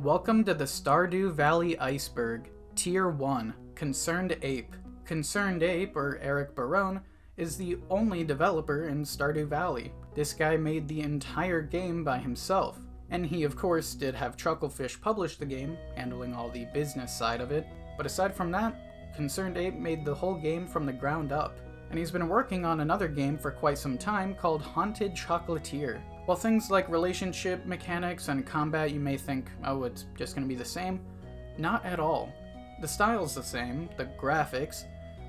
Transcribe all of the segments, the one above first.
Welcome to the Stardew Valley Iceberg, Tier 1, Concerned Ape. Concerned Ape, or Eric Barone, is the only developer in Stardew Valley. This guy made the entire game by himself. And he of course did have Chucklefish publish the game, handling all the business side of it. But aside from that, Concerned Ape made the whole game from the ground up. And he's been working on another game for quite some time called Haunted Chocolatier. While things like relationship mechanics and combat you may think, oh, it's just going to be the same, not at all. The style's the same, the graphics,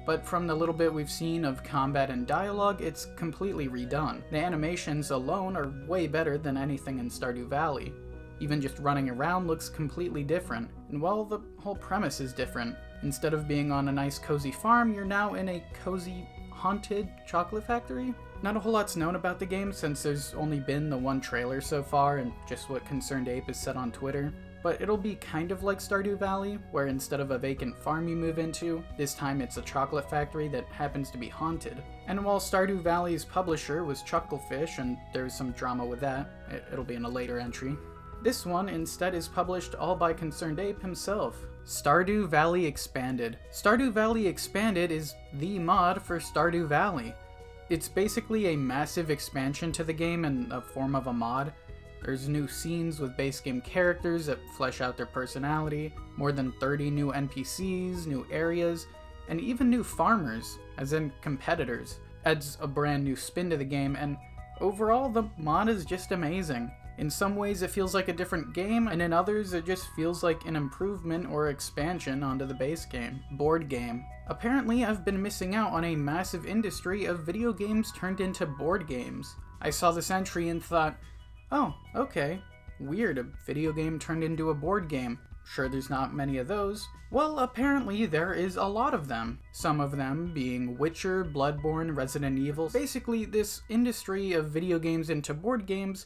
but from the little bit we've seen of combat and dialogue, it's completely redone. The animations alone are way better than anything in Stardew Valley. Even just running around looks completely different, and well, the whole premise is different. Instead of being on a nice cozy farm, you're now in a cozy, haunted chocolate factory? Not a whole lot's known about the game since there's only been the one trailer so far and just what Concerned Ape has said on Twitter, but it'll be kind of like Stardew Valley, where instead of a vacant farm you move into, this time it's a chocolate factory that happens to be haunted. And while Stardew Valley's publisher was Chucklefish, and there's some drama with that, it'll be in a later entry, this one instead is published all by Concerned Ape himself. Stardew Valley Expanded. Stardew Valley Expanded is the mod for Stardew Valley. It's basically a massive expansion to the game in the form of a mod. There's new scenes with base game characters that flesh out their personality, more than 30 new NPCs, new areas, and even new farmers, as in competitors. Adds a brand new spin to the game, and overall the mod is just amazing. In some ways it feels like a different game, and in others it just feels like an improvement or expansion onto the base game. Board game. Apparently I've been missing out on a massive industry of video games turned into board games. I saw this entry and thought, oh, okay, weird, a video game turned into a board game. Sure, there's not many of those. Well, apparently there is a lot of them. Some of them being Witcher, Bloodborne, Resident Evil. Basically, this industry of video games into board games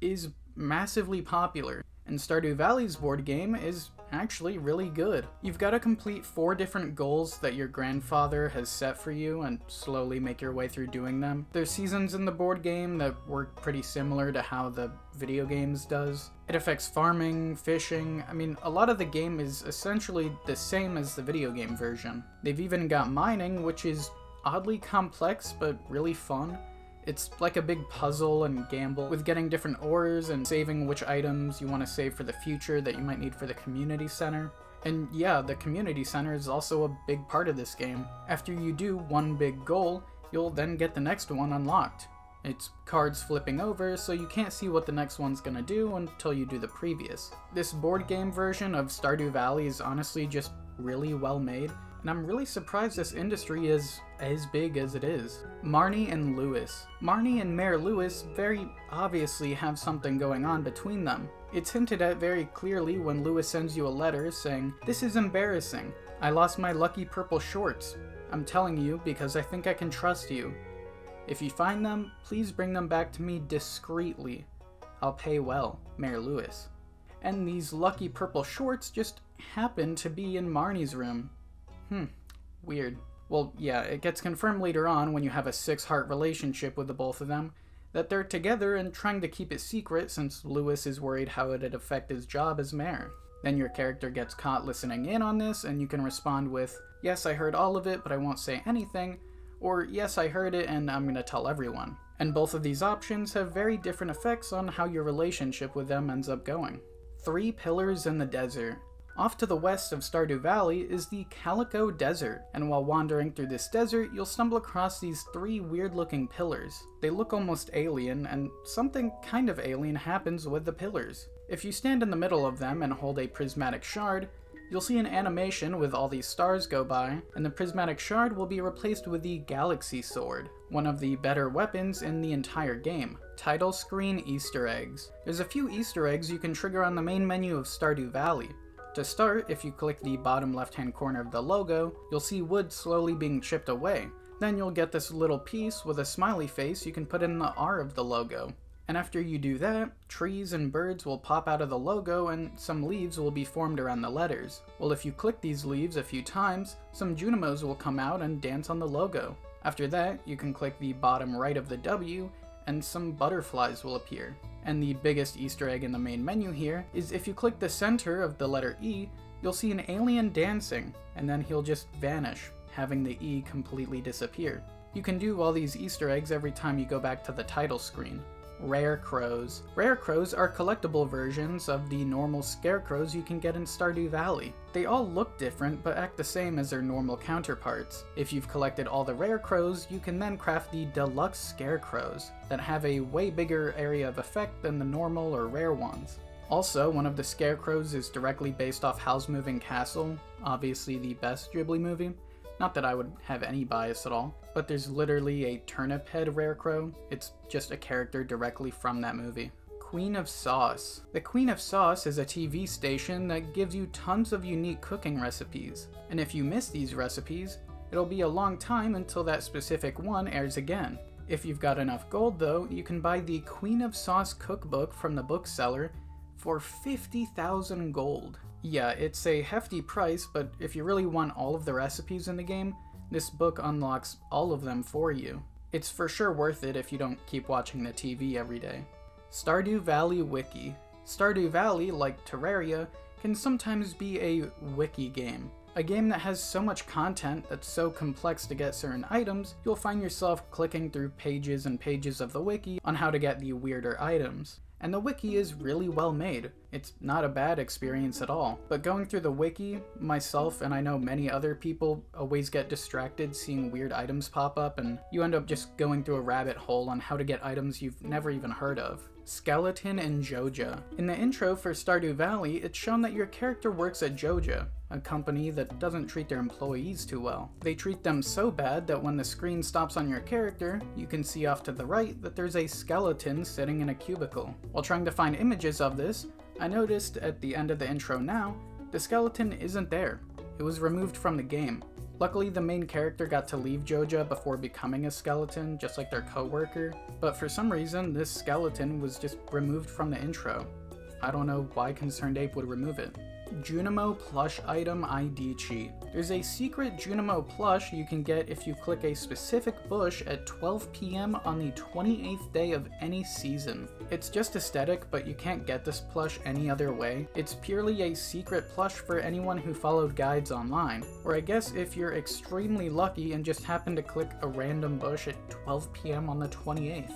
is massively popular, and Stardew Valley's board game is actually really good. You've got to complete 4 different goals that your grandfather has set for you and slowly make your way through doing them. There's seasons in the board game that work pretty similar to how the video games does. It affects farming, fishing. I mean, a lot of the game is essentially the same as the video game version. They've even got mining, which is oddly complex but really fun. It's like a big puzzle and gamble with getting different ores and saving which items you want to save for the future that you might need for the community center. And yeah, the community center is also a big part of this game. After you do one big goal, you'll then get the next one unlocked. It's cards flipping over, so you can't see what the next one's gonna do until you do the previous. This board game version of Stardew Valley is honestly just really well made, and I'm really surprised this industry is as big as it is. Marne and Lewis. Marne and Mayor Lewis very obviously have something going on between them. It's hinted at very clearly when Lewis sends you a letter saying, "This is embarrassing. I lost my lucky purple shorts. I'm telling you because I think I can trust you. If you find them, please bring them back to me discreetly. I'll pay well, Mayor Lewis." And these lucky purple shorts just happen to be in Marnie's room. Weird. Well, yeah, it gets confirmed later on when you have a 6-heart relationship with the both of them, that they're together and trying to keep it secret since Lewis is worried how it'd affect his job as mayor. Then your character gets caught listening in on this, and you can respond with, "Yes, I heard all of it, but I won't say anything," or "Yes, I heard it, and I'm gonna tell everyone." And both of these options have very different effects on how your relationship with them ends up going. 3 pillars in the desert. Off to the west of Stardew Valley is the Calico Desert, and while wandering through this desert, you'll stumble across these 3 weird-looking pillars. They look almost alien, and something kind of alien happens with the pillars. If you stand in the middle of them and hold a prismatic shard, you'll see an animation with all these stars go by, and the prismatic shard will be replaced with the Galaxy Sword, one of the better weapons in the entire game. Title screen Easter eggs. There's a few Easter eggs you can trigger on the main menu of Stardew Valley. To start, if you click the bottom left-hand corner of the logo, you'll see wood slowly being chipped away. Then you'll get this little piece with a smiley face you can put in the R of the logo. And after you do that, trees and birds will pop out of the logo and some leaves will be formed around the letters. Well, if you click these leaves a few times, some Junimos will come out and dance on the logo. After that, you can click the bottom right of the W and some butterflies will appear. And the biggest Easter egg in the main menu here is if you click the center of the letter E, you'll see an alien dancing, and then he'll just vanish, having the E completely disappear. You can do all these Easter eggs every time you go back to the title screen. Rare crows. Rare crows are collectible versions of the normal scarecrows you can get in Stardew Valley. They all look different but act the same as their normal counterparts. If you've collected all the rare crows, you can then craft the deluxe scarecrows that have a way bigger area of effect than the normal or rare ones. Also, one of the scarecrows is directly based off Howl's Moving Castle, obviously the best Ghibli movie. Not that I would have any bias at all, but there's literally a turnip head rare crow. It's just a character directly from that movie. Queen of Sauce. The Queen of Sauce is a TV station that gives you tons of unique cooking recipes. And if you miss these recipes, it'll be a long time until that specific one airs again. If you've got enough gold though, you can buy the Queen of Sauce cookbook from the bookseller for 50,000 gold. Yeah, it's a hefty price, but if you really want all of the recipes in the game, this book unlocks all of them for you. It's for sure worth it if you don't keep watching the TV every day. Stardew Valley Wiki. Stardew Valley, like Terraria, can sometimes be a wiki game. A game that has so much content that's so complex to get certain items, you'll find yourself clicking through pages and pages of the wiki on how to get the weirder items. And the wiki is really well made. It's not a bad experience at all. But going through the wiki, myself and I know many other people always get distracted seeing weird items pop up, and you end up just going through a rabbit hole on how to get items you've never even heard of. Skeleton and Joja. In the intro for Stardew Valley, it's shown that your character works at Joja, a company that doesn't treat their employees too well. They treat them so bad that when the screen stops on your character, you can see off to the right that there's a skeleton sitting in a cubicle. While trying to find images of this, I noticed at the end of the intro now, the skeleton isn't there. It was removed from the game. Luckily, the main character got to leave Joja before becoming a skeleton, just like their co-worker, but for some reason, this skeleton was just removed from the intro. I don't know why Concerned Ape would remove it. Junimo plush item ID cheat. There's a secret Junimo plush you can get if you click a specific bush at 12 PM on the 28th day of any season. It's just aesthetic, but you can't get this plush any other way. It's purely a secret plush for anyone who followed guides online, or I guess if you're extremely lucky and just happen to click a random bush at 12 PM on the 28th.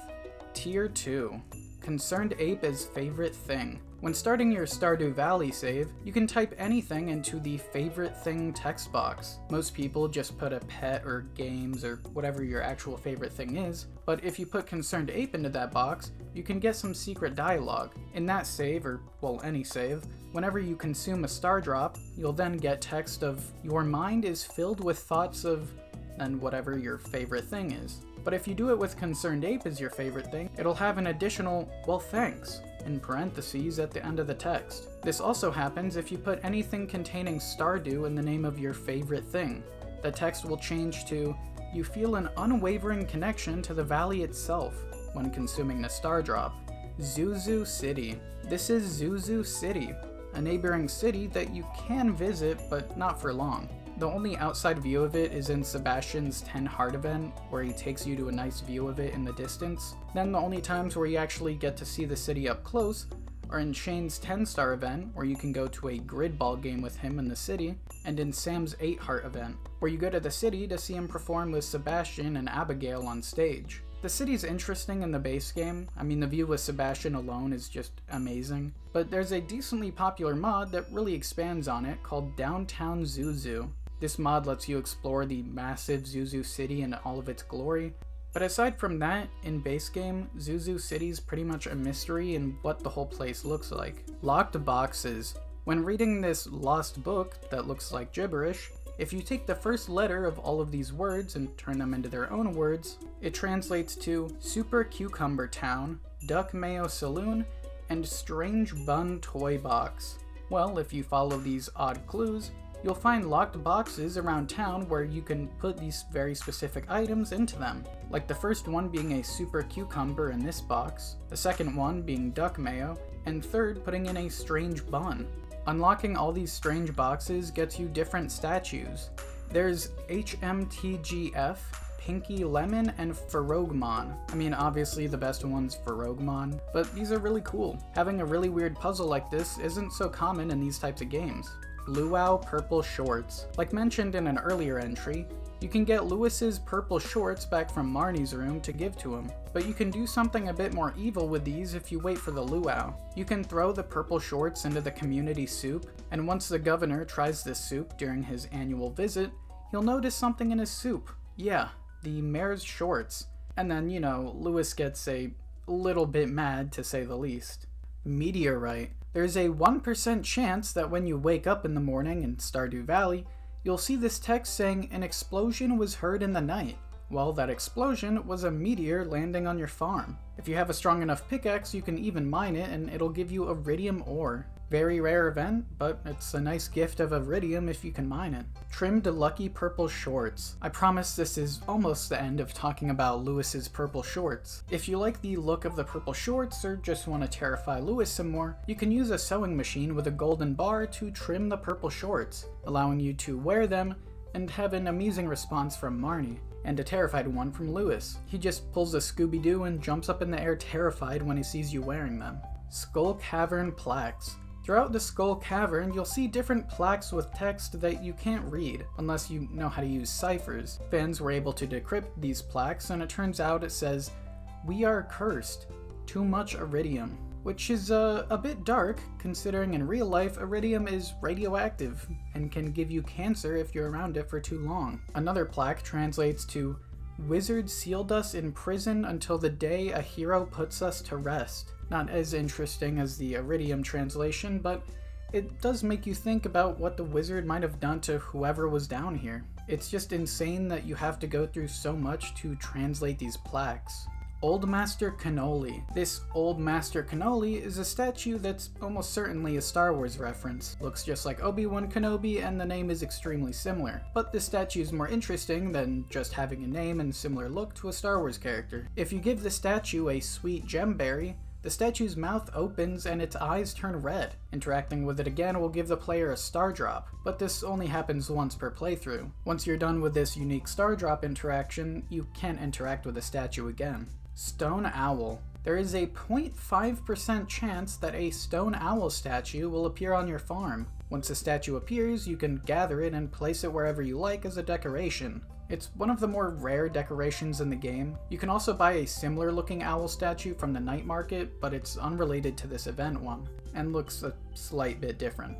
Tier 2. Concerned Ape is favorite thing. When starting your Stardew Valley save, you can type anything into the favorite thing text box. Most people just put a pet or games or whatever your actual favorite thing is, but if you put Concerned Ape into that box, you can get some secret dialogue. In that save, or well, any save, whenever you consume a star drop, you'll then get text of, "Your mind is filled with thoughts of," and whatever your favorite thing is. But if you do it with Concerned Ape as your favorite thing, it'll have an additional, "well thanks," in parentheses at the end of the text. This also happens if you put anything containing Stardew in the name of your favorite thing. The text will change to, "You feel an unwavering connection to the valley itself," when consuming the star drop. Zuzu City. This is Zuzu City, a neighboring city that you can visit, but not for long. The only outside view of it is in Sebastian's 10 Heart event, where he takes you to a nice view of it in the distance. Then the only times where you actually get to see the city up close are in Shane's 10-star event, where you can go to a grid ball game with him in the city, and in Sam's 8 Heart event, where you go to the city to see him perform with Sebastian and Abigail on stage. The city's interesting in the base game. I mean, the view with Sebastian alone is just amazing. But there's a decently popular mod that really expands on it called Downtown Zuzu. This mod lets you explore the massive Zuzu City in all of its glory. But aside from that, in base game, Zuzu City's pretty much a mystery in what the whole place looks like. Locked boxes. When reading this lost book that looks like gibberish, if you take the first letter of all of these words and turn them into their own words, it translates to Super Cucumber Town, Duck Mayo Saloon, and Strange Bun Toy Box. Well, if you follow these odd clues, you'll find locked boxes around town where you can put these very specific items into them, like the first one being a super cucumber in this box, the second one being duck mayo, and third putting in a strange bun. Unlocking all these strange boxes gets you different statues. There's HMTGF, Pinky Lemon, and Ferogmon. I mean, obviously the best one's Ferogmon, but these are really cool. Having a really weird puzzle like this isn't so common in these types of games. Luau Purple Shorts. Like mentioned in an earlier entry, you can get Lewis's purple shorts back from Marnie's room to give to him, but you can do something a bit more evil with these if you wait for the luau. You can throw the purple shorts into the community soup, and once the governor tries this soup during his annual visit, he'll notice something in his soup. Yeah, the mayor's shorts. And then, Lewis gets a little bit mad, to say the least. Meteorite. There's a 1% chance that when you wake up in the morning in Stardew Valley, you'll see this text saying an explosion was heard in the night. Well, that explosion was a meteor landing on your farm. If you have a strong enough pickaxe, you can even mine it and it'll give you iridium ore. Very rare event, but it's a nice gift of iridium if you can mine it. Trimmed lucky purple shorts. I promise this is almost the end of talking about Lewis's purple shorts. If you like the look of the purple shorts or just want to terrify Lewis some more, you can use a sewing machine with a golden bar to trim the purple shorts, allowing you to wear them and have an amusing response from Marnie, and a terrified one from Lewis. He just pulls a Scooby-Doo and jumps up in the air terrified when he sees you wearing them. Skull Cavern plaques. Throughout the Skull Cavern, you'll see different plaques with text that you can't read, unless you know how to use ciphers. Fans were able to decrypt these plaques, and it turns out it says, "We are cursed. Too much iridium." Which is a bit dark, considering in real life iridium is radioactive, and can give you cancer if you're around it for too long. Another plaque translates to, "Wizard sealed us in prison until the day a hero puts us to rest." Not as interesting as the iridium translation, but it does make you think about what the wizard might have done to whoever was down here. It's just insane that you have to go through so much to translate these plaques. Oldmaster Canoli. This Oldmaster Canoli is a statue that's almost certainly a Star Wars reference. Looks just like Obi-Wan Kenobi and the name is extremely similar. But this statue is more interesting than just having a name and similar look to a Star Wars character. If you give the statue a sweet gemberry, the statue's mouth opens and its eyes turn red. Interacting with it again will give the player a star drop, but this only happens once per playthrough. Once you're done with this unique star drop interaction, you can't interact with the statue again. Stone Owl. There is a 0.5% chance that a stone owl statue will appear on your farm. Once a statue appears, you can gather it and place it wherever you like as a decoration. It's one of the more rare decorations in the game. You can also buy a similar looking owl statue from the night market, but it's unrelated to this event one, and looks a slight bit different.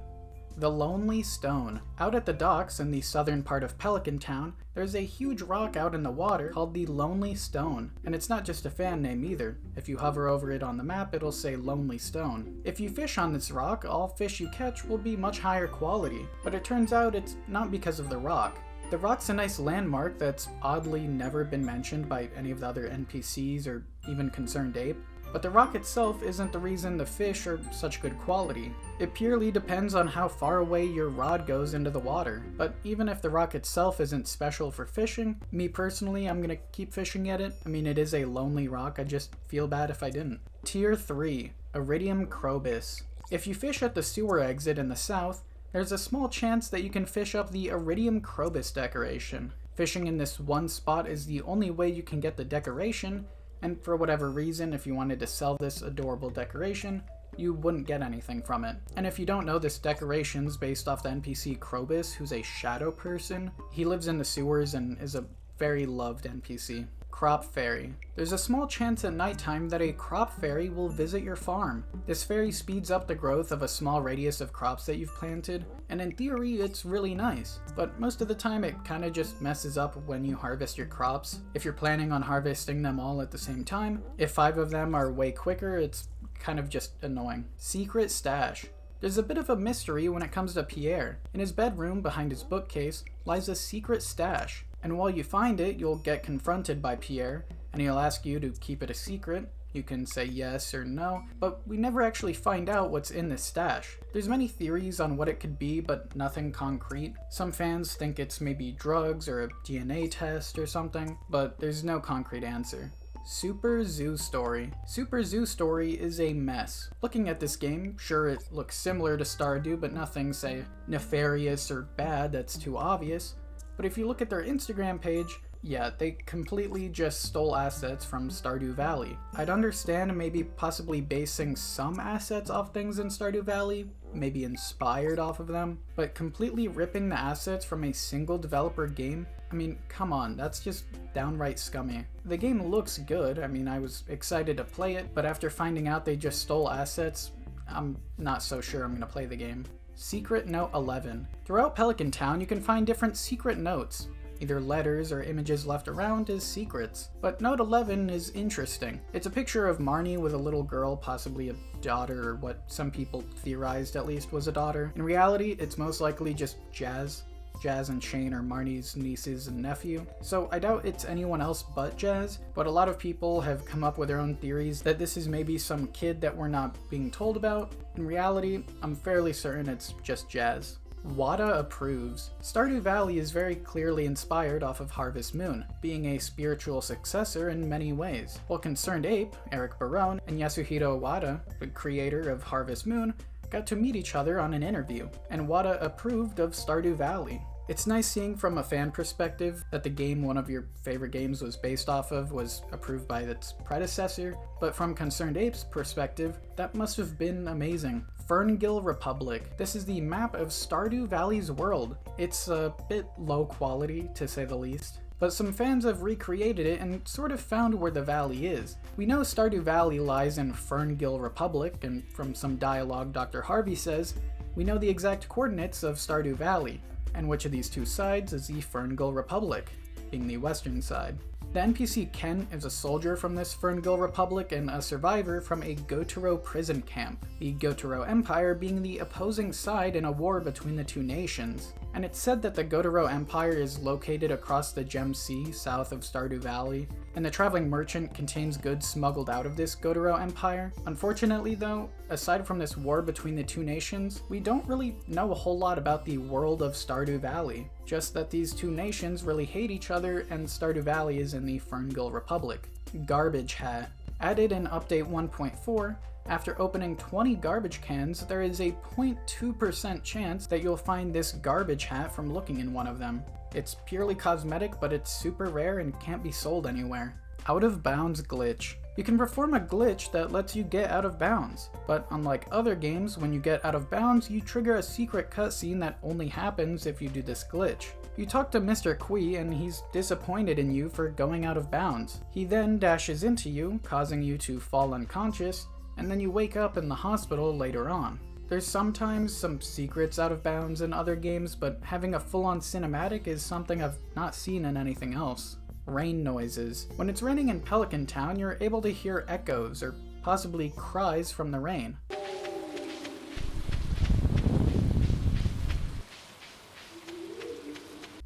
The Lonely Stone. Out at the docks in the southern part of Pelican Town, there's a huge rock out in the water called the Lonely Stone, and it's not just a fan name either. If you hover over it on the map, it'll say Lonely Stone. If you fish on this rock, all fish you catch will be much higher quality, but it turns out it's not because of the rock. The rock's a nice landmark that's oddly never been mentioned by any of the other NPCs or even Concerned Ape, but the rock itself isn't the reason the fish are such good quality. It purely depends on how far away your rod goes into the water, but even if the rock itself isn't special for fishing, me personally, I'm gonna keep fishing at it. I mean, it is a lonely rock, I just feel bad if I didn't. Tier 3, Iridium Krobus. If you fish at the sewer exit in the south, there's a small chance that you can fish up the Iridium Krobus decoration. Fishing in this one spot is the only way you can get the decoration, and for whatever reason, if you wanted to sell this adorable decoration, you wouldn't get anything from it. And if you don't know, this decoration's based off the NPC Krobus, who's a shadow person. He lives in the sewers and is a very loved NPC. Crop Fairy. There's a small chance at nighttime that a crop fairy will visit your farm. This fairy speeds up the growth of a small radius of crops that you've planted, and in theory it's really nice, but most of the time it kinda just messes up when you harvest your crops. If you're planning on harvesting them all at the same time, if 5 of them are way quicker, it's kind of just annoying. Secret Stash. There's a bit of a mystery when it comes to Pierre. In his bedroom, behind his bookcase, lies a secret stash. And while you find it, you'll get confronted by Pierre, and he'll ask you to keep it a secret. You can say yes or no, but we never actually find out what's in this stash. There's many theories on what it could be, but nothing concrete. Some fans think it's maybe drugs or a DNA test or something, but there's no concrete answer. Super Zoo Story. Super Zoo Story is a mess. Looking at this game, sure it looks similar to Stardew, but nothing, say, nefarious or bad that's too obvious. But if you look at their Instagram page, Yeah, they completely just stole assets from Stardew Valley. I'd understand maybe possibly basing some assets off things in Stardew Valley, maybe inspired off of them, but completely ripping the assets from a single developer game? I mean, come on, that's just downright scummy. The game looks good, I mean, I was excited to play it, but after finding out they just stole assets, I'm not so sure I'm gonna play the game. Secret Note 11. Throughout Pelican Town, you can find different secret notes, either letters or images left around as secrets. But Note 11 is interesting. It's a picture of Marnie with a little girl, possibly a daughter, or what some people theorized at least was a daughter. In reality, it's most likely just Jazz. Jazz and Shane are Marnie's nieces and nephew, so I doubt it's anyone else but Jazz, but a lot of people have come up with their own theories that this is maybe some kid that we're not being told about. In reality, I'm fairly certain it's just Jazz. Wada approves. Stardew Valley is very clearly inspired off of Harvest Moon, being a spiritual successor in many ways. While Concerned Ape, Eric Barone, and Yasuhiro Wada, the creator of Harvest Moon, got to meet each other on an interview, and Wada approved of Stardew Valley. It's nice seeing from a fan perspective that the game one of your favorite games was based off of was approved by its predecessor, but from Concerned Ape's perspective, that must have been amazing. Ferngill Republic. This is the map of Stardew Valley's world. It's a bit low quality, to say the least, but some fans have recreated it and sort of found where the valley is. We know Stardew Valley lies in Ferngill Republic, and from some dialogue Dr. Harvey says, we know the exact coordinates of Stardew Valley, and which of these two sides is the Ferngill Republic, being the western side. The NPC Ken is a soldier from this Ferngill Republic and a survivor from a Gotaro prison camp, the Gotaro Empire being the opposing side in a war between the two nations. And it's said that the Gotaro Empire is located across the Gem Sea south of Stardew Valley, and the traveling merchant contains goods smuggled out of this Gotaro Empire. Unfortunately though, aside from this war between the two nations, we don't really know a whole lot about the world of Stardew Valley, just that these two nations really hate each other and Stardew Valley is in the Ferngill Republic. Garbage Hat. Added in Update 1.4, after opening 20 garbage cans, there is a 0.2% chance that you'll find this garbage hat from looking in one of them. It's purely cosmetic, but it's super rare and can't be sold anywhere. Out of Bounds Glitch. You can perform a glitch that lets you get out of bounds, but unlike other games, when you get out of bounds, you trigger a secret cutscene that only happens if you do this glitch. You talk to Mr. Kui and he's disappointed in you for going out of bounds. He then dashes into you, causing you to fall unconscious, and then you wake up in the hospital later on. There's sometimes some secrets out of bounds in other games, but having a full-on cinematic is something I've not seen in anything else. Rain noises. When it's raining in Pelican Town, you're able to hear echoes or possibly cries from the rain.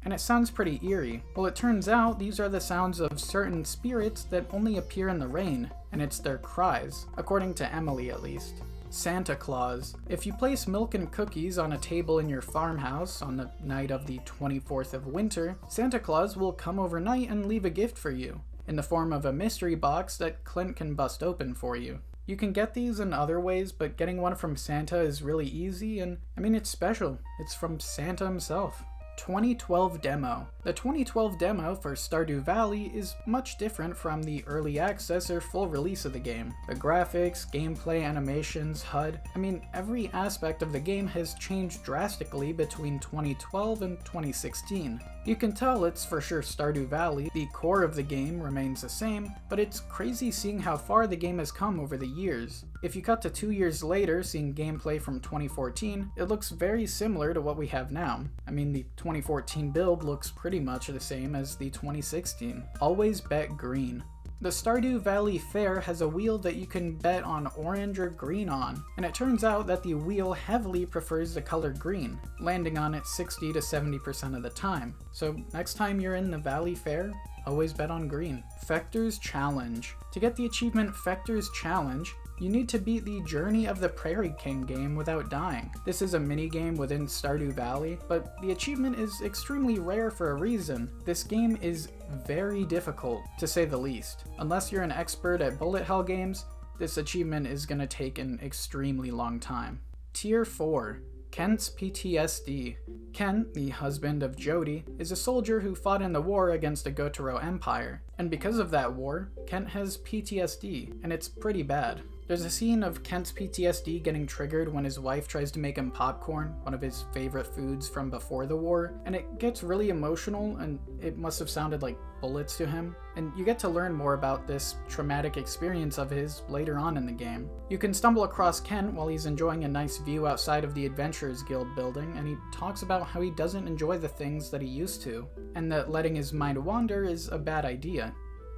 And it sounds pretty eerie. Well, it turns out these are the sounds of certain spirits that only appear in the rain, and it's their cries, according to Emily at least. Santa Claus. If you place milk and cookies on a table in your farmhouse on the night of the 24th of winter, Santa Claus will come overnight and leave a gift for you, in the form of a mystery box that Clint can bust open for you. You can get these in other ways, but getting one from Santa is really easy, and I mean, it's special. It's from Santa himself. 2012 demo. The 2012 demo for Stardew Valley is much different from the early access or full release of the game. The graphics, gameplay, animations, HUD, I mean, every aspect of the game has changed drastically between 2012 and 2016. You can tell it's for sure Stardew Valley, the core of the game remains the same, but it's crazy seeing how far the game has come over the years. If you cut to 2 years later, seeing gameplay from 2014, it looks very similar to what we have now. I mean, the 2014 build looks pretty much the same as the 2016. Always bet green. The Stardew Valley Fair has a wheel that you can bet on orange or green on, and it turns out that the wheel heavily prefers the color green, landing on it 60 to 70% of the time. So next time you're in the Valley Fair, always bet on green. Fector's Challenge. To get the achievement Fector's Challenge, you need to beat the Journey of the Prairie King game without dying. This is a minigame within Stardew Valley, but the achievement is extremely rare for a reason. This game is very difficult, to say the least. Unless you're an expert at bullet hell games, this achievement is going to take an extremely long time. Tier 4. Kent's PTSD. Kent, the husband of Jody, is a soldier who fought in the war against the Gotaro Empire, and because of that war, Kent has PTSD, and it's pretty bad. There's a scene of Kent's PTSD getting triggered when his wife tries to make him popcorn, one of his favorite foods from before the war, and it gets really emotional, and it must have sounded like bullets to him. And you get to learn more about this traumatic experience of his later on in the game. You can stumble across Kent while he's enjoying a nice view outside of the Adventurers Guild building, and he talks about how he doesn't enjoy the things that he used to, and that letting his mind wander is a bad idea.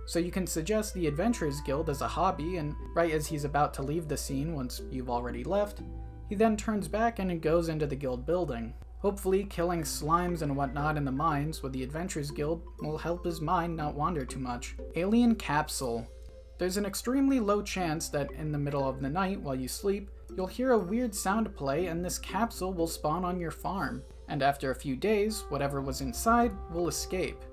So you can suggest the Adventurers Guild as a hobby, and right as he's about to leave the scene once you've already left, he then turns back and goes into the guild building. Hopefully, killing slimes and whatnot in the mines with the Adventurers Guild will help his mind not wander too much. Alien Capsule. There's an extremely low chance that in the middle of the night while you sleep, you'll hear a weird sound play and this capsule will spawn on your farm. And after a few days, whatever was inside will escape.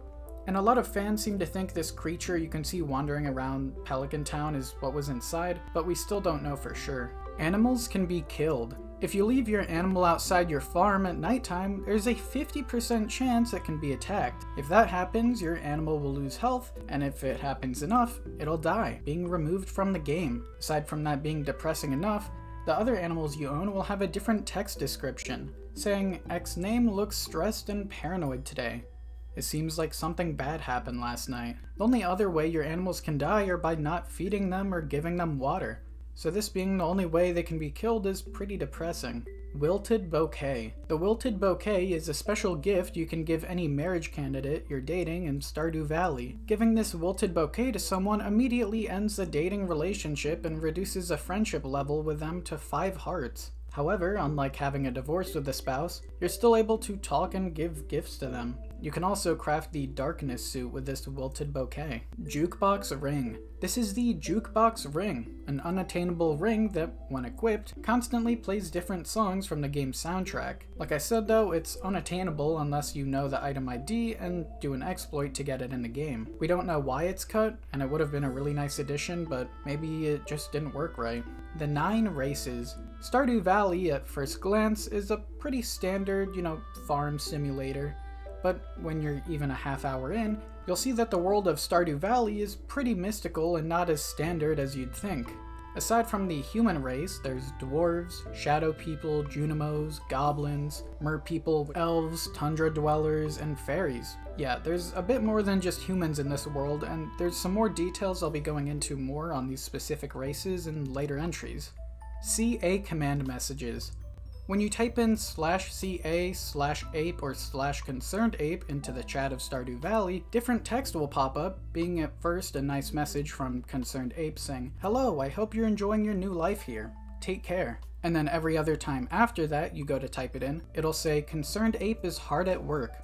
And a lot of fans seem to think this creature you can see wandering around Pelican Town is what was inside, but we still don't know for sure. Animals can be killed. If you leave your animal outside your farm at nighttime, there's a 50% chance it can be attacked. If that happens, your animal will lose health, and if it happens enough, it'll die, being removed from the game. Aside from that being depressing enough, the other animals you own will have a different text description, saying, X name looks stressed and paranoid today. It seems like something bad happened last night. The only other way your animals can die are by not feeding them or giving them water. So this being the only way they can be killed is pretty depressing. Wilted Bouquet. The Wilted Bouquet is a special gift you can give any marriage candidate you're dating in Stardew Valley. Giving this Wilted Bouquet to someone immediately ends the dating relationship and reduces a friendship level with them to 5 hearts. However, unlike having a divorce with a spouse, you're still able to talk and give gifts to them. You can also craft the darkness suit with this Wilted Bouquet. Jukebox Ring. This is the Jukebox Ring, an unattainable ring that, when equipped, constantly plays different songs from the game's soundtrack. Like I said though, it's unattainable unless you know the item ID and do an exploit to get it in the game. We don't know why it's cut, and it would have been a really nice addition, but maybe it just didn't work right. The 9 races. Stardew Valley, at first glance, is a pretty standard, farm simulator. But when you're even a half hour in, you'll see that the world of Stardew Valley is pretty mystical and not as standard as you'd think. Aside from the human race, there's dwarves, shadow people, Junimos, goblins, merpeople, elves, tundra dwellers, and fairies. Yeah, there's a bit more than just humans in this world, and there's some more details I'll be going into more on these specific races in later entries. CA command messages. When you type in /CA/ape or /concerned-ape into the chat of Stardew Valley, different text will pop up, being at first a nice message from Concerned Ape saying, "Hello, I hope you're enjoying your new life here. Take care." And then every other time after that you go to type it in, it'll say, "Concerned Ape is hard at work, ...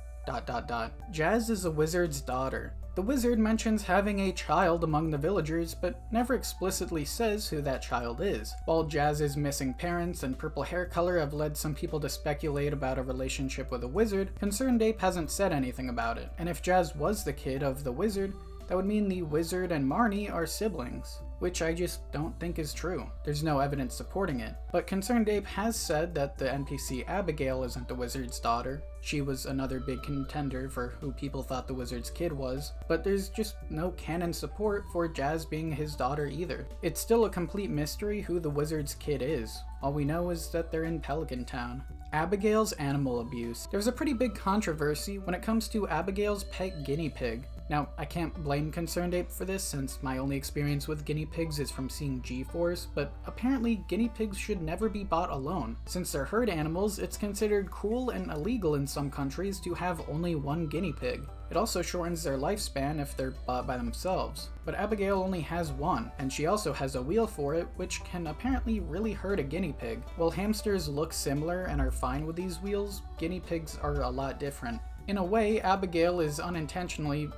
Jazz is a wizard's daughter. The wizard mentions having a child among the villagers, but never explicitly says who that child is. While Jazz's missing parents and purple hair color have led some people to speculate about a relationship with a wizard, Concerned Ape hasn't said anything about it. And if Jazz was the kid of the wizard, that would mean the wizard and Marnie are siblings, which I just don't think is true. There's no evidence supporting it. But Concerned Ape has said that the NPC Abigail isn't the wizard's daughter. She was another big contender for who people thought the wizard's kid was, but there's just no canon support for Jazz being his daughter either. It's still a complete mystery who the wizard's kid is. All we know is that they're in Pelican Town. Abigail's animal abuse. There's a pretty big controversy when it comes to Abigail's pet guinea pig. Now, I can't blame Concerned Ape for this since my only experience with guinea pigs is from seeing G-Force, but apparently guinea pigs should never be bought alone. Since they're herd animals, it's considered cruel and illegal in some countries to have only one guinea pig. It also shortens their lifespan if they're bought by themselves. But Abigail only has one, and she also has a wheel for it, which can apparently really hurt a guinea pig. While hamsters look similar and are fine with these wheels, guinea pigs are a lot different. In a way, Abigail is unintentionally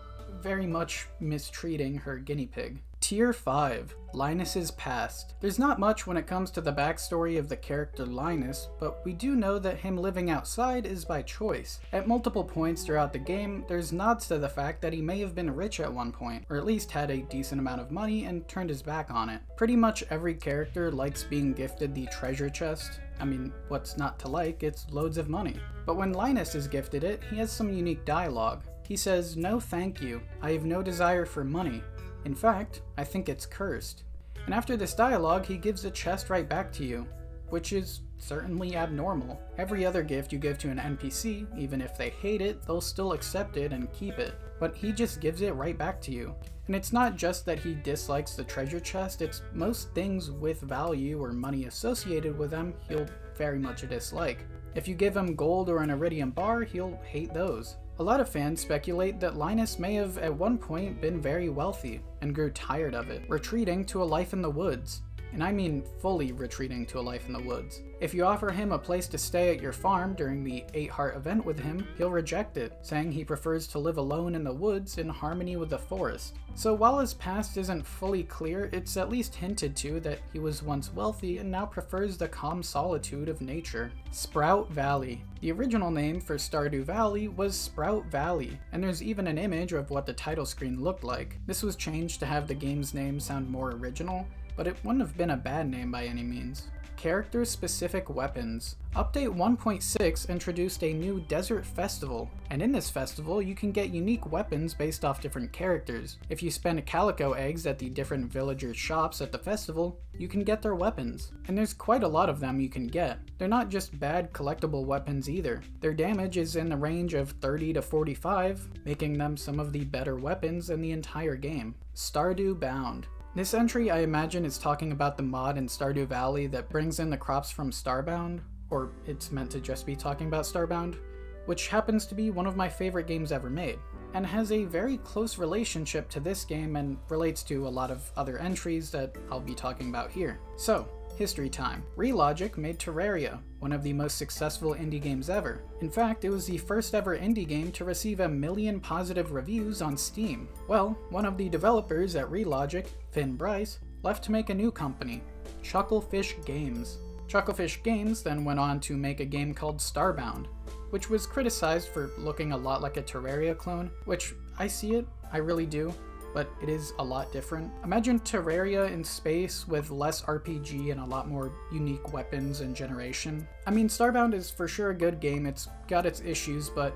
very much mistreating her guinea pig. Tier 5, Linus's Past. There's not much when it comes to the backstory of the character Linus, but we do know that him living outside is by choice. At multiple points throughout the game, there's nods to the fact that he may have been rich at one point, or at least had a decent amount of money and turned his back on it. Pretty much every character likes being gifted the treasure chest. I mean, what's not to like? It's loads of money. But when Linus is gifted it, he has some unique dialogue. He says, "No thank you, I have no desire for money. In fact, I think it's cursed." And after this dialogue, he gives the chest right back to you, which is certainly abnormal. Every other gift you give to an NPC, even if they hate it, they'll still accept it and keep it. But he just gives it right back to you. And it's not just that he dislikes the treasure chest, it's most things with value or money associated with them he'll very much dislike. If you give him gold or an iridium bar, he'll hate those. A lot of fans speculate that Linus may have at one point been very wealthy and grew tired of it, retreating to a life in the woods. And I mean fully retreating to a life in the woods. If you offer him a place to stay at your farm during the 8-heart event with him, he'll reject it, saying he prefers to live alone in the woods in harmony with the forest. So while his past isn't fully clear, it's at least hinted to that he was once wealthy and now prefers the calm solitude of nature. Sprout Valley. The original name for Stardew Valley was Sprout Valley, and there's even an image of what the title screen looked like. This was changed to have the game's name sound more original, but it wouldn't have been a bad name by any means. Character-specific weapons. Update 1.6 introduced a new desert festival, and in this festival you can get unique weapons based off different characters. If you spend calico eggs at the different villagers' shops at the festival, you can get their weapons. And there's quite a lot of them you can get. They're not just bad collectible weapons either. Their damage is in the range of 30 to 45, making them some of the better weapons in the entire game. Stardew Bound. This entry, I imagine, is talking about the mod in Stardew Valley that brings in the crops from Starbound, or it's meant to just be talking about Starbound, which happens to be one of my favorite games ever made, and has a very close relationship to this game and relates to a lot of other entries that I'll be talking about here. So, history time. Relogic made Terraria, one of the most successful indie games ever. In fact, it was the first ever indie game to receive 1 million positive reviews on Steam. Well, one of the developers at Relogic, Finn Bryce, left to make a new company, Chucklefish Games. Chucklefish Games then went on to make a game called Starbound, which was criticized for looking a lot like a Terraria clone, which I see it, I really do. But it is a lot different. Imagine Terraria in space with less RPG and a lot more unique weapons and generation. I mean, Starbound is for sure a good game, it's got its issues, but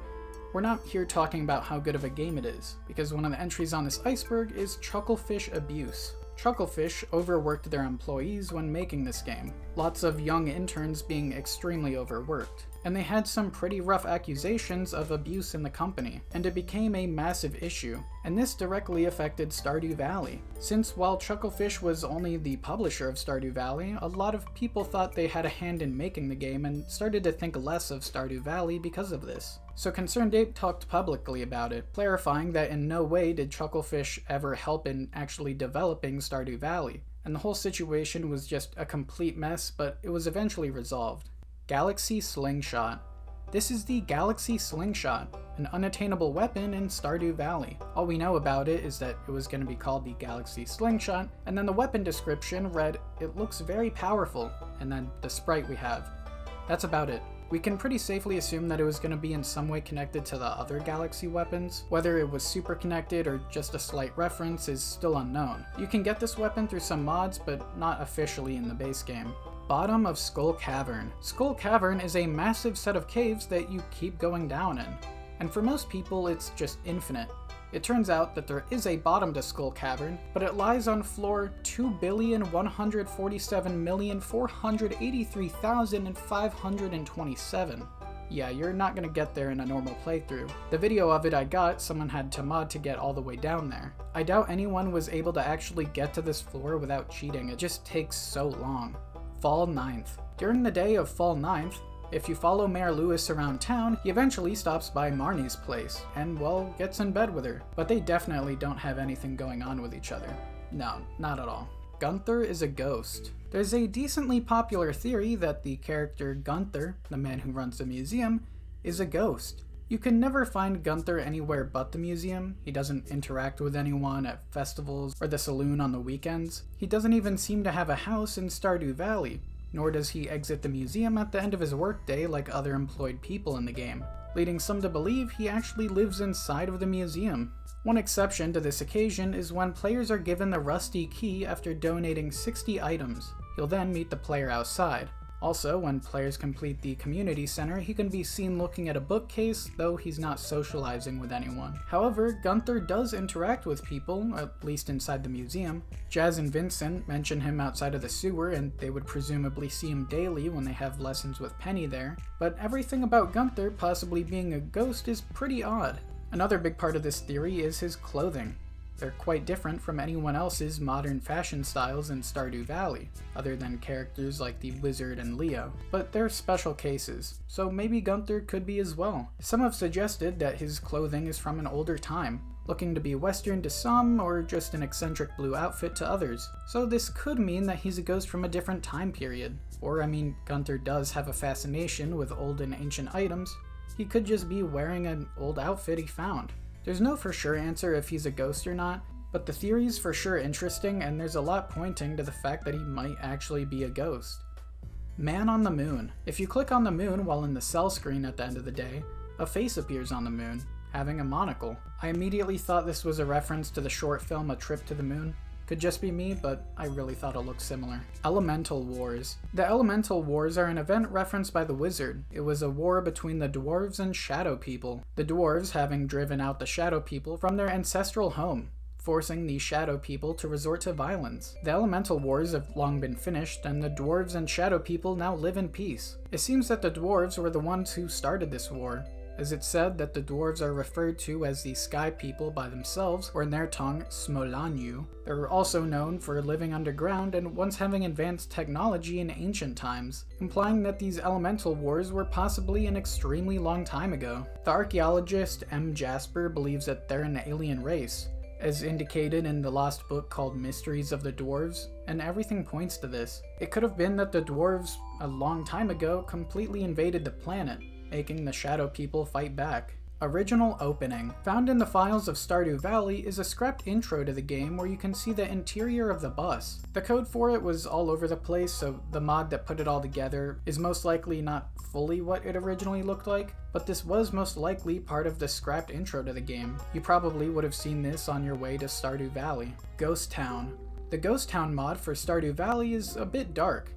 we're not here talking about how good of a game it is, because one of the entries on this iceberg is Chucklefish abuse. Chucklefish overworked their employees when making this game, lots of young interns being extremely overworked. And they had some pretty rough accusations of abuse in the company, and it became a massive issue, and this directly affected Stardew Valley. Since while Chucklefish was only the publisher of Stardew Valley, a lot of people thought they had a hand in making the game and started to think less of Stardew Valley because of this. So Concerned Ape talked publicly about it, clarifying that in no way did Chucklefish ever help in actually developing Stardew Valley, and the whole situation was just a complete mess, but it was eventually resolved. Galaxy Slingshot. This is the Galaxy Slingshot, an unattainable weapon in Stardew Valley. All we know about it is that it was going to be called the Galaxy Slingshot, and then the weapon description read, "It looks very powerful," and then the sprite we have. That's about it. We can pretty safely assume that it was going to be in some way connected to the other Galaxy weapons. Whether it was super connected or just a slight reference is still unknown. You can get this weapon through some mods, but not officially in the base game. Bottom of Skull Cavern. Skull Cavern is a massive set of caves that you keep going down in, and for most people it's just infinite. It turns out that there is a bottom to Skull Cavern, but it lies on floor 2,147,483,527. Yeah, you're not gonna get there in a normal playthrough. The video of it I got, someone had to mod to get all the way down there. I doubt anyone was able to actually get to this floor without cheating, it just takes so long. Fall 9th. During the day of Fall 9th, if you follow Mayor Lewis around town, he eventually stops by Marnie's place, and well, gets in bed with her. But they definitely don't have anything going on with each other. No, not at all. Gunther is a ghost. There's a decently popular theory that the character Gunther, the man who runs the museum, is a ghost. You can never find Gunther anywhere but the museum. He doesn't interact with anyone at festivals or the saloon on the weekends. He doesn't even seem to have a house in Stardew Valley, nor does he exit the museum at the end of his workday like other employed people in the game, leading some to believe he actually lives inside of the museum. One exception to this occasion is when players are given the rusty key after donating 60 items. He'll then meet the player outside. Also, when players complete the community center, he can be seen looking at a bookcase, though he's not socializing with anyone. However, Gunther does interact with people, at least inside the museum. Jazz and Vincent mention him outside of the sewer, and they would presumably see him daily when they have lessons with Penny there. But everything about Gunther possibly being a ghost is pretty odd. Another big part of this theory is his clothing. They're quite different from anyone else's modern fashion styles in Stardew Valley, other than characters like the Wizard and Leo. But they're special cases, so maybe Gunther could be as well. Some have suggested that his clothing is from an older time, looking to be Western to some, or just an eccentric blue outfit to others. So this could mean that he's a ghost from a different time period. Or, I mean, Gunther does have a fascination with old and ancient items. He could just be wearing an old outfit he found. There's no for sure answer if he's a ghost or not, but the theory's for sure interesting, and there's a lot pointing to the fact that he might actually be a ghost. Man on the Moon. If you click on the moon while in the cell screen at the end of the day, a face appears on the moon, having a monocle. I immediately thought this was a reference to the short film A Trip to the Moon. Could just be me, but I really thought it looked similar. Elemental Wars. The Elemental Wars are an event referenced by the Wizard. It was a war between the dwarves and shadow people, the dwarves having driven out the shadow people from their ancestral home, forcing the shadow people to resort to violence. The Elemental Wars have long been finished, and the dwarves and shadow people now live in peace. It seems that the dwarves were the ones who started this war, as it's said that the dwarves are referred to as the Sky People by themselves, or in their tongue, Smolanyu. They're also known for living underground and once having advanced technology in ancient times, implying that these elemental wars were possibly an extremely long time ago. The archaeologist M. Jasper believes that they're an alien race, as indicated in the lost book called Mysteries of the Dwarves, and everything points to this. It could have been that the dwarves, a long time ago, completely invaded the planet, making the shadow people fight back. Original opening. Found in the files of Stardew Valley is a scrapped intro to the game where you can see the interior of the bus. The code for it was all over the place, so the mod that put it all together is most likely not fully what it originally looked like, but this was most likely part of the scrapped intro to the game. You probably would have seen this on your way to Stardew Valley. Ghost Town. The Ghost Town mod for Stardew Valley is a bit dark.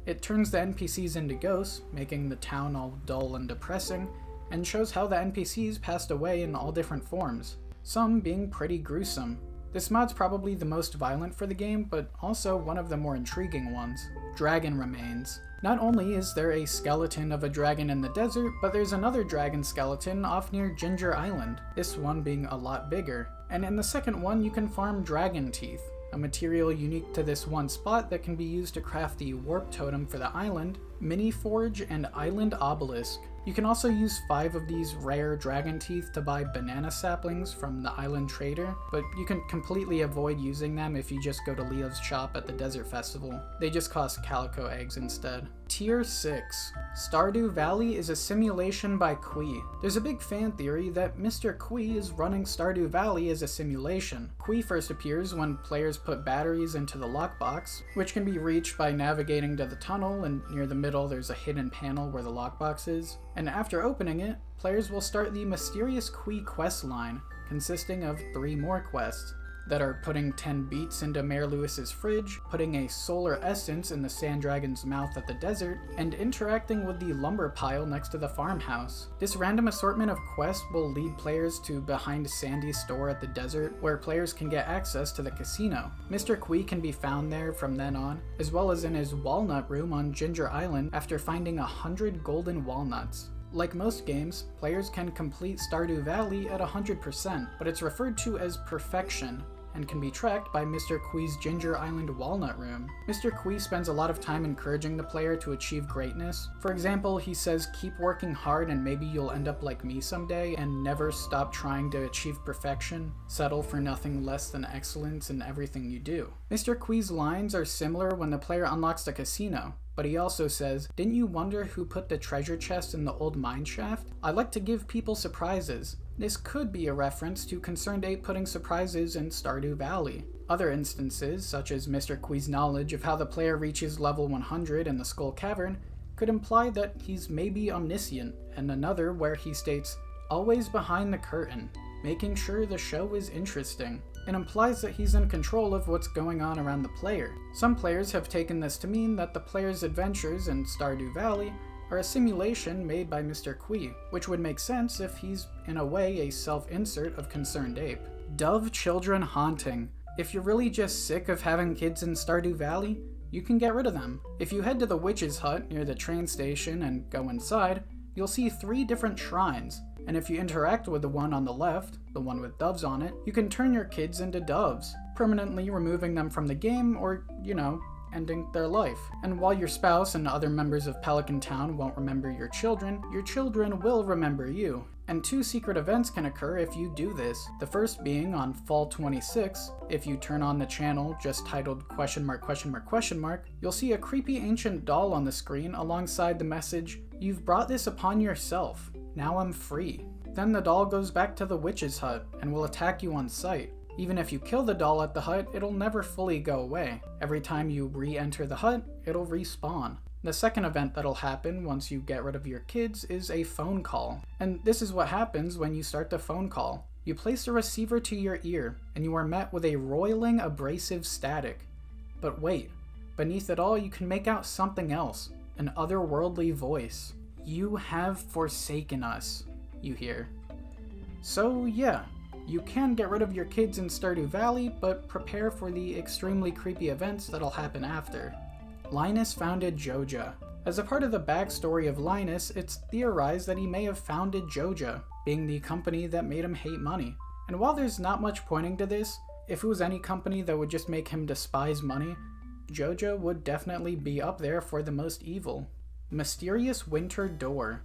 It turns the NPCs into ghosts, making the town all dull and depressing, and shows how the NPCs passed away in all different forms, some being pretty gruesome. This mod's probably the most violent for the game, but also one of the more intriguing ones. Dragon Remains. Not only is there a skeleton of a dragon in the desert, but there's another dragon skeleton off near Ginger Island, this one being a lot bigger. And in the second one you can farm dragon teeth, a material unique to this one spot that can be used to craft the warp totem for the island, mini forge, and island obelisk. You can also use 5 of these rare dragon teeth to buy banana saplings from the island trader, but you can completely avoid using them if you just go to Leo's shop at the desert festival. They just cost calico eggs instead. Tier 6. Stardew Valley is a simulation by Kui. There's a big fan theory that Mr. Kui is running Stardew Valley as a simulation. Kui first appears when players put batteries into the lockbox, which can be reached by navigating to the tunnel, and near the middle there's a hidden panel where the lockbox is. And after opening it, players will start the mysterious Kui quest line, consisting of 3 more quests that are putting 10 beets into Mayor Lewis's fridge, putting a solar essence in the sand dragon's mouth at the desert, and interacting with the lumber pile next to the farmhouse. This random assortment of quests will lead players to behind Sandy's store at the desert, where players can get access to the casino. Mr. Kui can be found there from then on, as well as in his walnut room on Ginger Island after finding 100 golden walnuts. Like most games, players can complete Stardew Valley at 100%, but it's referred to as perfection, and can be tracked by Mr. Kui's Ginger Island Walnut Room. Mr. Kui spends a lot of time encouraging the player to achieve greatness. For example, he says, "Keep working hard and maybe you'll end up like me someday, and never stop trying to achieve perfection. Settle for nothing less than excellence in everything you do." Mr. Kui's lines are similar when the player unlocks the casino, but he also says, "Didn't you wonder who put the treasure chest in the old mine shaft? I like to give people surprises." This could be a reference to Concerned Ape putting surprises in Stardew Valley. Other instances, such as Mr. Quee's knowledge of how the player reaches level 100 in the Skull Cavern, could imply that he's maybe omniscient, and another where he states, "always behind the curtain," making sure the show is interesting. It implies that he's in control of what's going on around the player. Some players have taken this to mean that the player's adventures in Stardew Valley are a simulation made by Mr. Quee, which would make sense if he's, in a way, a self-insert of Concerned Ape. Dove Children Haunting. If you're really just sick of having kids in Stardew Valley, you can get rid of them. If you head to the witch's hut near the train station and go inside, you'll see 3 different shrines, and if you interact with the one on the left, the one with doves on it, you can turn your kids into doves, permanently removing them from the game or, ending their life. And while your spouse and other members of Pelican Town won't remember your children will remember you. And 2 secret events can occur if you do this. The first being on Fall 26, if you turn on the channel just titled ? You'll see a creepy ancient doll on the screen alongside the message, "You've brought this upon yourself. Now I'm free." Then the doll goes back to the witch's hut and will attack you on sight. Even if you kill the doll at the hut, it'll never fully go away. Every time you re-enter the hut, it'll respawn. The second event that'll happen once you get rid of your kids is a phone call. And this is what happens when you start the phone call. You place the receiver to your ear, and you are met with a roiling, abrasive static. But wait, beneath it all you can make out something else, an otherworldly voice. "You have forsaken us," you hear. So yeah, you can get rid of your kids in Stardew Valley, but prepare for the extremely creepy events that'll happen after. Linus founded Joja. As a part of the backstory of Linus, it's theorized that he may have founded Joja, being the company that made him hate money. And while there's not much pointing to this, if it was any company that would just make him despise money, Joja would definitely be up there for the most evil. Mysterious Winter Door.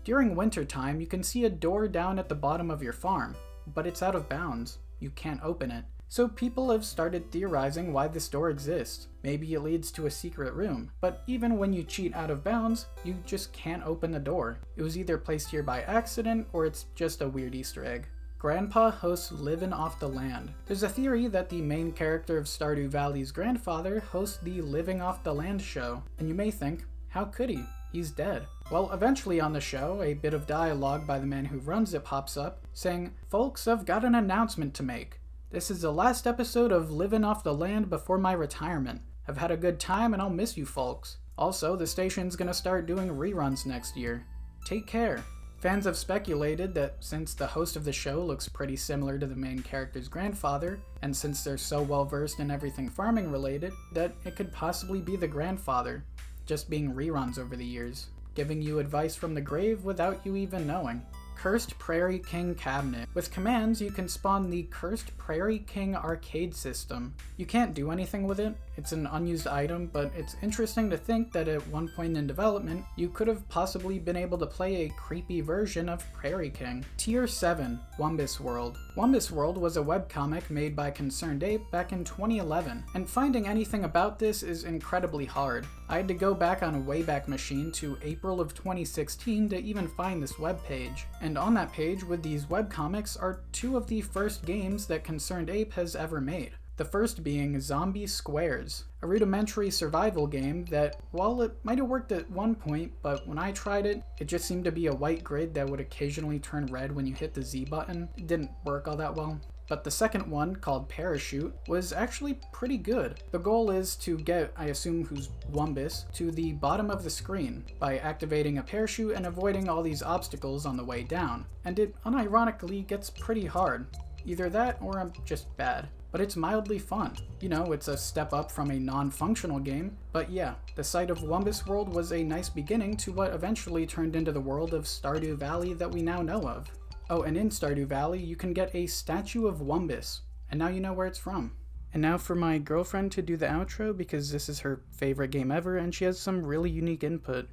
During wintertime, you can see a door down at the bottom of your farm, but it's out of bounds. You can't open it. So people have started theorizing why this door exists. Maybe it leads to a secret room, but even when you cheat out of bounds, you just can't open the door. It was either placed here by accident, or it's just a weird Easter egg. Grandpa hosts Livin' Off the Land. There's a theory that the main character of Stardew Valley's grandfather hosts the Living Off the Land show, and you may think, how could he? He's dead. Well, eventually on the show, a bit of dialogue by the man who runs it pops up, saying, "Folks, I've got an announcement to make. This is the last episode of Livin' Off the Land before my retirement. I've had a good time and I'll miss you folks. Also, the station's gonna start doing reruns next year. Take care." Fans have speculated that since the host of the show looks pretty similar to the main character's grandfather, and since they're so well versed in everything farming related, that it could possibly be the grandfather, just being reruns over the years, giving you advice from the grave without you even knowing. Cursed Prairie King Cabinet. With commands, you can spawn the Cursed Prairie King arcade system. You can't do anything with it. It's an unused item, but it's interesting to think that at one point in development, you could have possibly been able to play a creepy version of Prairie King. Tier 7, Wombus World. Wombus World was a webcomic made by Concerned Ape back in 2011, and finding anything about this is incredibly hard. I had to go back on a Wayback Machine to April of 2016 to even find this webpage. And on that page with these webcomics are 2 of the first games that Concerned Ape has ever made. The first being Zombie Squares, a rudimentary survival game that, while it might have worked at one point, but when I tried it, it just seemed to be a white grid that would occasionally turn red when you hit the Z button. It didn't work all that well. But the second one, called Parachute, was actually pretty good. The goal is to get, I assume who's Wombus, to the bottom of the screen by activating a parachute and avoiding all these obstacles on the way down. And it unironically gets pretty hard. Either that or I'm just bad. But it's mildly fun. You know, it's a step up from a non-functional game, but yeah, the site of Wombus World was a nice beginning to what eventually turned into the world of Stardew Valley that we now know of. Oh, and in Stardew Valley, you can get a statue of Wombus, and now you know where it's from. And now for my girlfriend to do the outro, because this is her favorite game ever, and she has some really unique input.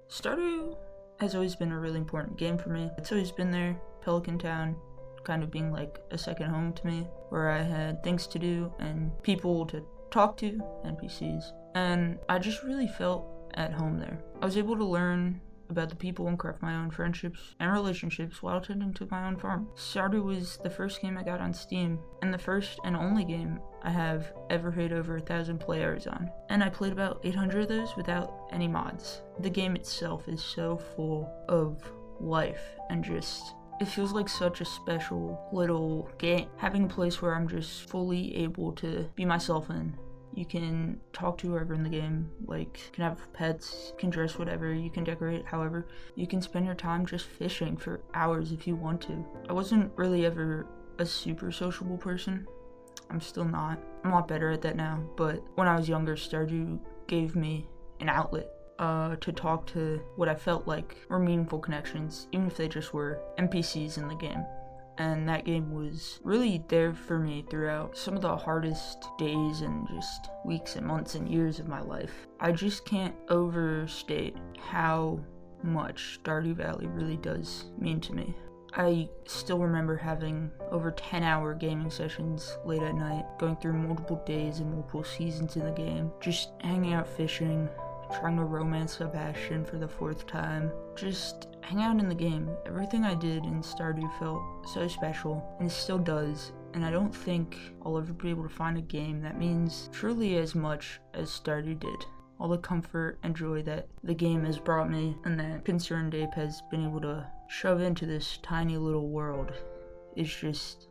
Stardew has always been a really important game for me. It's always been there, Pelican Town, kind of being like a second home to me, where I had things to do and people to talk to, NPCs. And I just really felt at home there. I was able to learn about the people and craft my own friendships and relationships while tending to my own farm. Stardew was the first game I got on Steam, and the first and only game I have ever hit over 1,000 play hours on. And I played about 800 of those without any mods. The game itself is so full of life and just, it feels like such a special little game. Having a place where I'm just fully able to be myself in. You can talk to whoever in the game, like, you can have pets, you can dress whatever, you can decorate however. You can spend your time just fishing for hours if you want to. I wasn't really ever a super sociable person. I'm still not. I'm a lot better at that now, but when I was younger, Stardew gave me an outlet to talk to what I felt like were meaningful connections, even if they just were NPCs in the game. And that game was really there for me throughout some of the hardest days and just weeks and months and years of my life. I just can't overstate how much Stardew Valley really does mean to me. I still remember having over 10-hour gaming sessions late at night, going through multiple days and multiple seasons in the game, just hanging out fishing, trying to romance Sebastian for the 4th time, just hang out in the game. Everything I did in Stardew felt so special, and it still does, and I don't think I'll ever be able to find a game that means truly as much as Stardew did. All the comfort and joy that the game has brought me, and that Concerned Ape has been able to shove into this tiny little world, is just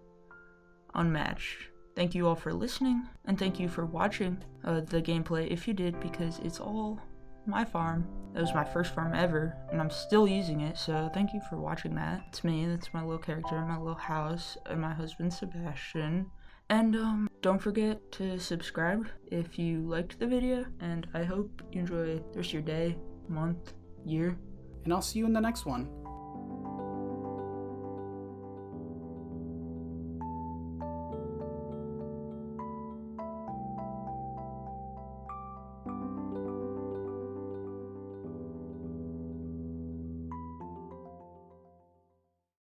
unmatched. Thank you all for listening, and thank you for watching the gameplay if you did, because it's all my farm. It was my first farm ever, and I'm still using it, so thank you for watching that. It's me, that's my little character, my little house, and my husband Sebastian. And don't forget to subscribe if you liked the video, and I hope you enjoy the rest of your day, month, year. And I'll see you in the next one.